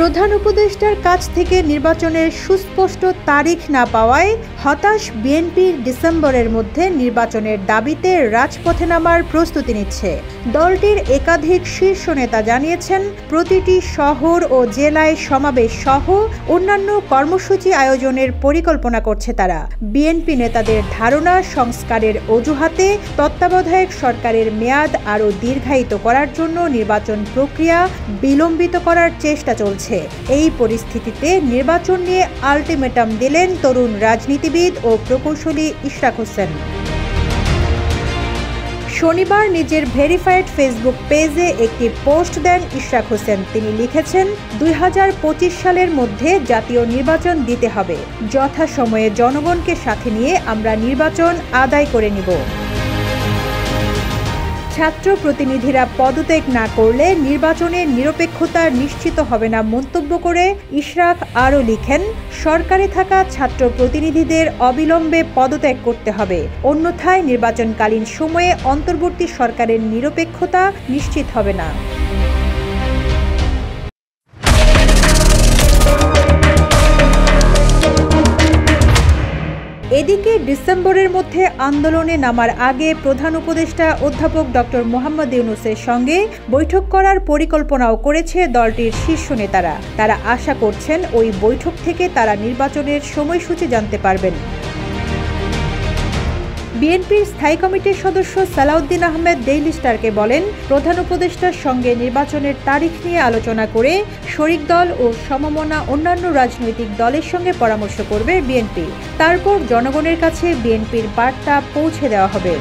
প্রধান উপদেষ্টার কাছ থেকে নির্বাচনের সুস্পষ্ট তারিখ না পাওয়ায় হতাশ বিএনপির ডিসেম্বরের মধ্যে নির্বাচনের দাবিতে রাজপথে নামার প্রস্তুতি নিচ্ছে। দলটির একাধিক শীর্ষ নেতা জানিয়েছেন, প্রতিটি শহর ও জেলায় সমাবেশ সহ অন্যান্য কর্মসূচি আয়োজনের পরিকল্পনা করছে তারা। বিএনপি নেতাদের ধারণা, সংস্কারের অজুহাতে তত্ত্বাবধায়ক সরকারের মেয়াদ আরও দীর্ঘায়িত করার জন্য নির্বাচন প্রক্রিয়া বিলম্বিত করার চেষ্টা চলছে। এই পরিস্থিতিতে নির্বাচন নিয়ে আলটিমেটাম দিলেন তরুণ রাজনীতিবিদ ও প্রকৌশলী ইশরাক হোসেন। শনিবার নিজের ভেরিফাইড ফেসবুক পেজে একটি পোস্ট দেন ইশরাক হোসেন। তিনি লিখেছেন, 2025 সালের মধ্যে জাতীয় নির্বাচন দিতে হবে। যথাসময়ে জনগণকে সাথে নিয়ে আমরা নির্বাচন আদায় করে নিব। ছাত্র প্রতিনিধিরা পদত্যাগ না করলে নির্বাচনের নিরপেক্ষতা নিশ্চিত হবে না মন্তব্য করে ইশরাক আরও লিখেন, সরকারে থাকা ছাত্র প্রতিনিধিদের অবিলম্বে পদত্যাগ করতে হবে, অন্যথায় নির্বাচনকালীন সময়ে অন্তর্বর্তী সরকারের নিরপেক্ষতা নিশ্চিত হবে না। এদিকে ডিসেম্বরের মধ্যে আন্দোলনে নামার আগে প্রধান উপদেষ্টা অধ্যাপক ডক্টর মোহাম্মদ ইউনূসের সঙ্গে বৈঠক করার পরিকল্পনাও করেছে দলটির শীর্ষ নেতারা। তারা আশা করছেন ওই বৈঠক থেকে তারা নির্বাচনের সময়সূচি জানতে পারবেন। বিএনপির স্থায়ী কমিটির সদস্য সালাউদ্দিন আহমেদ ডেইলি স্টারকে বলেন, প্রধান উপদেষ্টার সঙ্গে নির্বাচনের তারিখ নিয়ে আলোচনা করে শরিক দল ও সমমনা অন্যান্য রাজনৈতিক দলের সঙ্গে পরামর্শ করবে বিএনপি। তারপর জনগণের কাছে বিএনপির বার্তা পৌঁছে দেওয়া হবে।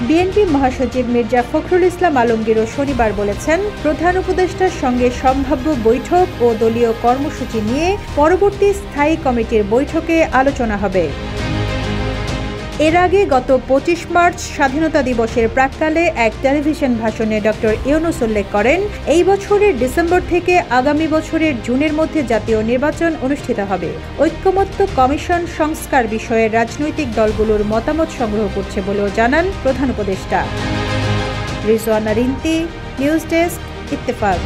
বিএনপি মহাসচিব মির্জা ফখরুল ইসলাম আলমগীরও শনিবার বলেছেন, প্রধান উপদেষ্টার সঙ্গে সম্ভাব্য বৈঠক ও দলীয় কর্মসূচি নিয়ে পরবর্তী স্থায়ী কমিটির বৈঠকে আলোচনা হবে। এর আগে গত 25 মার্চ স্বাধীনতা দিবসের প্রাক্কালে এক টেলিভিশন ভাষণে ডক্টর ইউনূস উল্লেখ করেন, এই বছরের ডিসেম্বর থেকে আগামী বছরের জুনের মধ্যে জাতীয় নির্বাচন অনুষ্ঠিত হবে। ঐক্যমত্য কমিশন সংস্কার বিষয়ে রাজনৈতিক দলগুলোর মতামত সংগ্রহ করছে বলেও জানান প্রধান উপদেষ্টা। Rizwana Rinti, news desk, Ittefaq.